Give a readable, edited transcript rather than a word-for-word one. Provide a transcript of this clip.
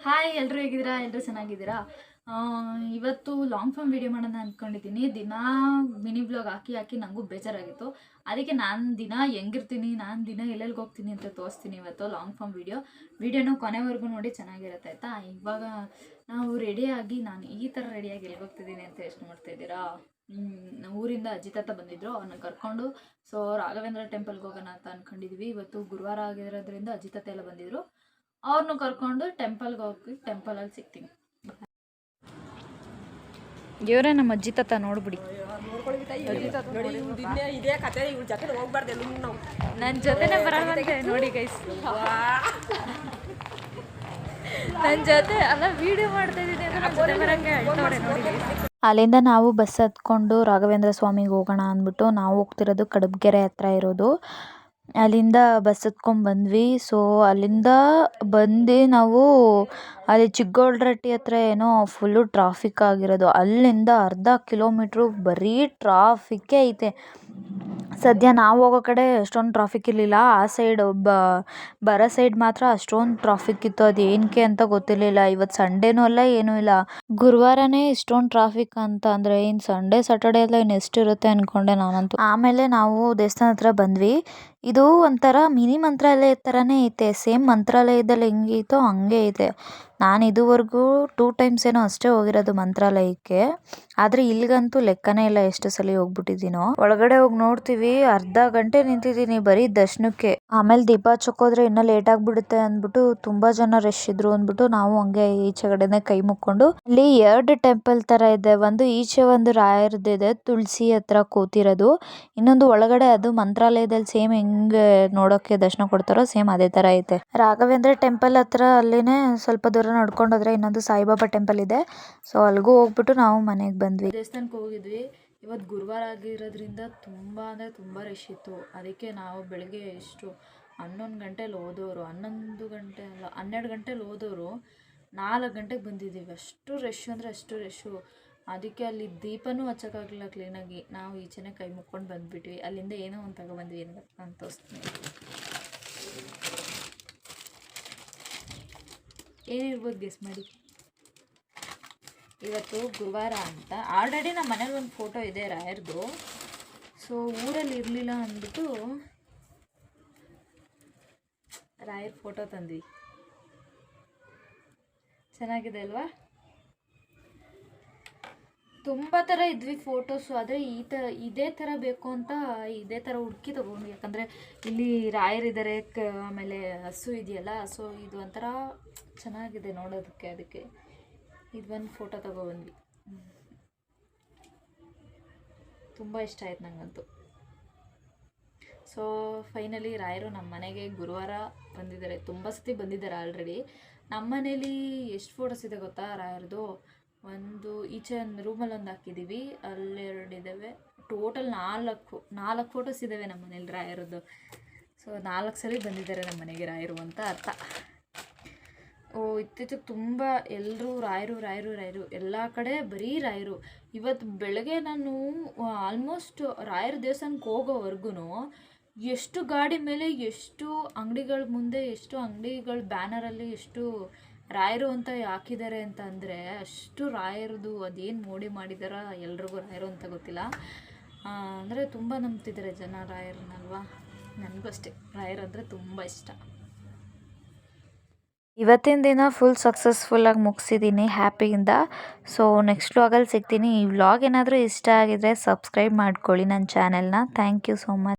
Hi, ಎಲ್ಲರೂ ಹೇಗಿದ್ದೀರಾ? ಎಲ್ಲರೂ ಚೆನ್ನಾಗಿದ್ದೀರಾ? ಇವತ್ತು ಲಾಂಗ್ ಫಾರ್ಮ್ ವೀಡಿಯೋ ಮಾಡೋಣ ಅಂದ್ಕೊಂಡಿದ್ದೀನಿ. ದಿನ ಮಿನಿ ಬ್ಲಾಗ್ ಹಾಕಿ ಹಾಕಿ ನನಗೂ ಬೇಜಾರಾಗಿತ್ತು. ಅದಕ್ಕೆ ನಾನು ದಿನ ಹೆಂಗಿರ್ತೀನಿ, ನಾನು ದಿನ ಎಲ್ಲೆಲ್ಲಿಗೆ ಹೋಗ್ತೀನಿ ಅಂತ ತೋರಿಸ್ತೀನಿ ಇವತ್ತು ಲಾಂಗ್ ಫಾರ್ಮ್ ವೀಡಿಯೋನ ಕೊನೆವರೆಗೂ ನೋಡಿ, ಚೆನ್ನಾಗಿರುತ್ತೆ ಆಯಿತಾ. ಇವಾಗ ನಾವು ರೆಡಿಯಾಗಿ, ನಾನು ಈ ಥರ ರೆಡಿಯಾಗಿ ಎಲ್ಲಿ ಹೋಗ್ತಿದ್ದೀನಿ ಅಂತ ಯೋಚನೆ ಮಾಡ್ತಾಯಿದ್ದೀರಾ? ಊರಿಂದ ಅಜ್ಜಿ ತಾತ ಬಂದಿದ್ದರು, ಅವ್ರನ್ನ ಕರ್ಕೊಂಡು ರಾಘವೇಂದ್ರ ಟೆಂಪಲ್ಗೆ ಹೋಗೋಣ ಅಂತ ಅಂದ್ಕೊಂಡಿದ್ವಿ. ಇವತ್ತು ಗುರುವಾರ ಆಗಿರೋದ್ರಿಂದ ಅಜ್ಜಿ ತಾತ ಎಲ್ಲ ಬಂದಿದ್ದರು. ಅವ್ರನ್ನ ಕರ್ಕೊಂಡು ಟೆಂಪಲ್ಗೆ ಹೋಗಿ ಟೆಂಪಲಲ್ಲಿ ಸಿಗ್ತೀನಿ. ಇವರೇ ನಮ್ಮ ಅಜ್ಜಿ ತಾತ, ನೋಡ್ಬಿಡಿ. ನನ್ನ ಜೊತೆನೇ ಬರಲ್ವಂತೆ ನೋಡಿ ಗೈಸ್. ನನ್ನ ಜೊತೆ ಅಲ್ಲ ವಿಡಿಯೋ ಮಾಡ್ತಾ ಇದ್ದೀನಿ ನೋಡಿ. ಅಲ್ಲಿಂದ ನಾವು ಬಸ್ ಹತ್ಕೊಂಡು ರಾಘವೇಂದ್ರ ಸ್ವಾಮಿಗೆ ಹೋಗೋಣ ಅಂದ್ಬಿಟ್ಟು ನಾವು ಹೋಗ್ತಿರೋದು ಕಡಬ್ಗೆರೆ ಹತ್ರ ಇರೋದು. ಅಲ್ಲಿಂದ ಬಸ್ ಹತ್ಕೊಂಡು ಬಂದ್ವಿ. ಅಲ್ಲಿಂದ ಬಂದು ನಾವು ಅಲ್ಲಿ ಚಿಕ್ಕಗೋಲ್ರಟ್ಟಿ ಹತ್ರ ಏನೋ ಫುಲ್ಲು ಟ್ರಾಫಿಕ್ ಆಗಿರೋದು. ಅಲ್ಲಿಂದ ಅರ್ಧ ಕಿಲೋಮೀಟ್ರು ಬರೀ ಟ್ರಾಫಿಕ್ಕೇ ಐತೆ. ಸದ್ಯ ನಾವು ಹೋಗೋ ಕಡೆ ಅಷ್ಟೊಂದು ಟ್ರಾಫಿಕ್ ಇರಲಿಲ್ಲ. ಆ ಸೈಡ್ ಬರೋ ಸೈಡ್ ಮಾತ್ರ ಅಷ್ಟೊಂದು ಟ್ರಾಫಿಕ್ ಇತ್ತು. ಅದು ಏನಕ್ಕೆ ಅಂತ ಗೊತ್ತಿರಲಿಲ್ಲ. ಇವತ್ತು ಸಂಡೇನೂ ಅಲ್ಲ, ಏನೂ ಇಲ್ಲ. ಗುರುವಾರನೇ ಇಷ್ಟೊಂದು ಟ್ರಾಫಿಕ್ ಅಂತ ಅಂದರೆ ಇನ್ನು ಸಂಡೇ ಸ್ಯಾಟರ್ಡೇ ಎಲ್ಲ ಇನ್ನು ಎಷ್ಟಿರುತ್ತೆ ಅಂದ್ಕೊಂಡೆ ನಾನಂತೂ. ಆಮೇಲೆ ನಾವು ದೇವಸ್ಥಾನ ಹತ್ರ ಬಂದ್ವಿ. ಇದು ಒಂಥರ ಮಿನಿ ಮಂತ್ರಾಲಯ ಥರನೇ ಐತೆ. ಸೇಮ್ ಮಂತ್ರಾಲಯದಲ್ಲಿ ಹೆಂಗಿತ್ತೋ ಹಂಗೆ ಐತೆ. ನಾನು ಇದುವರೆಗೂ 2 ಟೈಮ್ಸ್ ಏನೋ ಅಷ್ಟೇ ಹೋಗಿರೋದು ಮಂತ್ರಾಲಯಕ್ಕೆ. ಆದರೆ ಇಲ್ಲಿಗಂತೂ ಲೆಕ್ಕನೇ ಇಲ್ಲ ಎಷ್ಟು ಸಲ ಹೋಗ್ಬಿಟ್ಟಿದ್ದೀನೋ. ಒಳಗಡೆ ಹೋಗಿ ನೋಡ್ತೀವಿ, ಅರ್ಧ ಗಂಟೆ ನಿಂತಿದ್ದೀನಿ ಬರೀ ದರ್ಶನಕ್ಕೆ. ಆಮೇಲೆ ದೀಪ ಹಚ್ಚೋಕೋದ್ರೆ ಇನ್ನೂ ಲೇಟ್ ಆಗಿಬಿಡುತ್ತೆ ಅಂದ್ಬಿಟ್ಟು ತುಂಬ ಜನ ರಶ್ ಇದ್ರು ಅಂದ್ಬಿಟ್ಟು ನಾವು ಹಂಗೆ ಈಚೆಗಡೆನೆ ಕೈ ಮುಕ್ಕೊಂಡು. ಅಲ್ಲಿ 2 ಟೆಂಪಲ್ ಥರ ಇದೆ. ಒಂದು ಈಚೆ ಒಂದು ರಾಯರದಿದೆ, ತುಳಸಿ ಹತ್ರ ಕೂತಿರೋದು. ಇನ್ನೊಂದು ಒಳಗಡೆ, ಅದು ಮಂತ್ರಾಲಯದಲ್ಲಿ ಸೇಮ್ ಹೆಂಗೆ ನೋಡೋಕ್ಕೆ ದರ್ಶನ ಕೊಡ್ತಾರೋ ಸೇಮ್ ಅದೇ ಥರ ಐತೆ. ರಾಘವೇಂದ್ರ ಟೆಂಪಲ್ ಹತ್ರ ಅಲ್ಲಿನೇ ಸ್ವಲ್ಪ ದೂರ ನಡ್ಕೊಂಡೋದ್ರೆ ಇನ್ನೊಂದು ಸಾಯಿಬಾಬಾ ಟೆಂಪಲ್ ಇದೆ. ಅಲ್ಲಿಗೂ ಹೋಗ್ಬಿಟ್ಟು ನಾವು ಮನೆಗೆ ಬಂದ್ವಿ. ದೇವಸ್ಥಾನಕ್ಕೆ ಹೋಗಿದ್ವಿ. ಇವತ್ತು ಗುರುವಾರ ಆಗಿರೋದ್ರಿಂದ ತುಂಬ ಅಂದರೆ ತುಂಬ ರಶ್ ಇತ್ತು. ಅದಕ್ಕೆ ನಾವು ಬೆಳಗ್ಗೆ 11 ಗಂಟೆಲಿ ಹೋದವರು, 11 ಗಂಟೆ ಅಲ್ಲ 12 ಗಂಟೆಲಿ ಹೋದವರು 4 ಗಂಟೆಗೆ ಬಂದಿದ್ದೀವಿ. ಅಷ್ಟು ರಶ್ಶು ಅಂದರೆ ಅಷ್ಟು ರಶ್ಶು. ಅದಕ್ಕೆ ಅಲ್ಲಿ ದೀಪನೂ ಹಚ್ಚೋಕ್ಕಾಗಲಿಲ್ಲ ಕ್ಲೀನಾಗಿ. ನಾವು ಈಚೆನೇ ಕೈ ಮುಕ್ಕೊಂಡು ಬಂದುಬಿಟ್ವಿ. ಅಲ್ಲಿಂದ ಏನೋ ಒಂದು ತಗೊಬಂದ್ವಿ ಅಂತ ತೋರಿಸ್ತೀನಿ. ಏನಿರ್ಬೋದು ಗೆಸ್ ಮಾಡಿ. ಇವತ್ತು ಗುರುವಾರ ಅಂತ ಆಲ್ರೆಡಿ ನಮ್ಮ ಮನೇಲಿ ಒಂದು ಫೋಟೋ ಇದೆ ರಾಯರ್ದು. ಊರಲ್ಲಿ ಇರಲಿಲ್ಲ ಅಂದ್ಬಿಟ್ಟು ರಾಯರ್ ಫೋಟೋ ತಂದ್ವಿ. ಚೆನ್ನಾಗಿದೆ ಅಲ್ವಾ? ತುಂಬ ಥರ ಇದ್ವಿ ಫೋಟೋಸು. ಆದರೆ ಇದೇ ಥರ ಬೇಕು ಅಂತ ಇದೇ ಥರ ಹುಡುಕಿ ತೊಗೊಂಡು. ಯಾಕಂದರೆ ಇಲ್ಲಿ ರಾಯರಿದ್ದಾರೆ, ಆಮೇಲೆ ಹಸು ಇದೆಯಲ್ಲ, ಇದು ಒಂಥರ ಚೆನ್ನಾಗಿದೆ ನೋಡೋದಕ್ಕೆ. ಅದಕ್ಕೆ ಇದು ಒಂದು ಫೋಟೋ ತೊಗೊಬಂದ್ವಿ. ತುಂಬ ಇಷ್ಟ ಆಯ್ತು ನನಗಂತೂ. ಫೈನಲಿ ರಾಯರು ನಮ್ಮ ಮನೆಗೆ ಗುರುವಾರ ಬಂದಿದ್ದಾರೆ. ತುಂಬ ಸತಿ ಬಂದಿದ್ದಾರೆ ಆಲ್ರೆಡಿ. ನಮ್ಮ ಮನೇಲಿ ಎಷ್ಟು ಫೋಟೋಸ್ ಇದೆ ಗೊತ್ತಾ ರಾಯರ್ದು? ಒಂದು ಈಚೆ ಒಂದು ರೂಮಲ್ಲಿ ಒಂದು ಹಾಕಿದ್ದೀವಿ, ಅಲ್ಲಿ 2 ಇದ್ದಾವೆ. ಟೋಟಲ್ 4 ಫೋಟೋಸ್ ಇದ್ದಾವೆ ನಮ್ಮ ಮನೇಲಿ ರಾಯರದ್ದು. 4 ಸಲ ಬಂದಿದ್ದಾರೆ ನಮ್ಮ ಮನೆಗೆ ರಾಯರು ಅಂತ ಅರ್ಥ. ಇತ್ತೀಚೆಗೆ ತುಂಬ ಎಲ್ಲರೂ ರಾಯರು ಎಲ್ಲ ಕಡೆ ಬರೀ ರಾಯರು. ಇವತ್ತು ಬೆಳಗ್ಗೆ ನಾನು ಆಲ್ಮೋಸ್ಟ್ ರಾಯರ ದೇವಸ್ಥಾನಕ್ಕೆ ಹೋಗೋವರೆಗೂ ಎಷ್ಟು ಗಾಡಿ ಮೇಲೆ, ಎಷ್ಟು ಅಂಗಡಿಗಳ ಮುಂದೆ, ಎಷ್ಟು ಅಂಗಡಿಗಳ ಬ್ಯಾನರಲ್ಲಿ ಎಷ್ಟು ರಾಯರು ಅಂತ ಹಾಕಿದ್ದಾರೆ ಅಂತ ಅಂದರೆ ಅಷ್ಟು ರಾಯರದು. ಅದೇನು ಮೋಡಿ ಮಾಡಿದಾರ ಎಲ್ರಿಗೂ ರಾಯರು ಅಂತ ಗೊತ್ತಿಲ್ಲ. ಅಂದರೆ ತುಂಬ ನಂಬ್ತಿದ್ದಾರೆ ಜನ ರಾಯರನ್ನಲ್ವಾ. ನನಗೂ ಅಷ್ಟೇ ರಾಯರು ಅಂದರೆ ತುಂಬ ಇಷ್ಟ. ಇವತ್ತಿನ ದಿನ ಫುಲ್ ಸಕ್ಸಸ್ಫುಲ್ಲಾಗಿ ಮುಗಿಸಿದ್ದೀನಿ ಹ್ಯಾಪಿಯಿಂದ. ನೆಕ್ಸ್ಟ್ ವ್ಲಾಗಲ್ಲಿ ಸಿಗ್ತೀನಿ. ಈ ವ್ಲಾಗ್ ಏನಾದರೂ ಇಷ್ಟ ಆಗಿದ್ರೆ ಸಬ್ಸ್ಕ್ರೈಬ್ ಮಾಡ್ಕೊಳ್ಳಿ ನನ್ನ ಚಾನೆಲ್ನ. Thank you so much.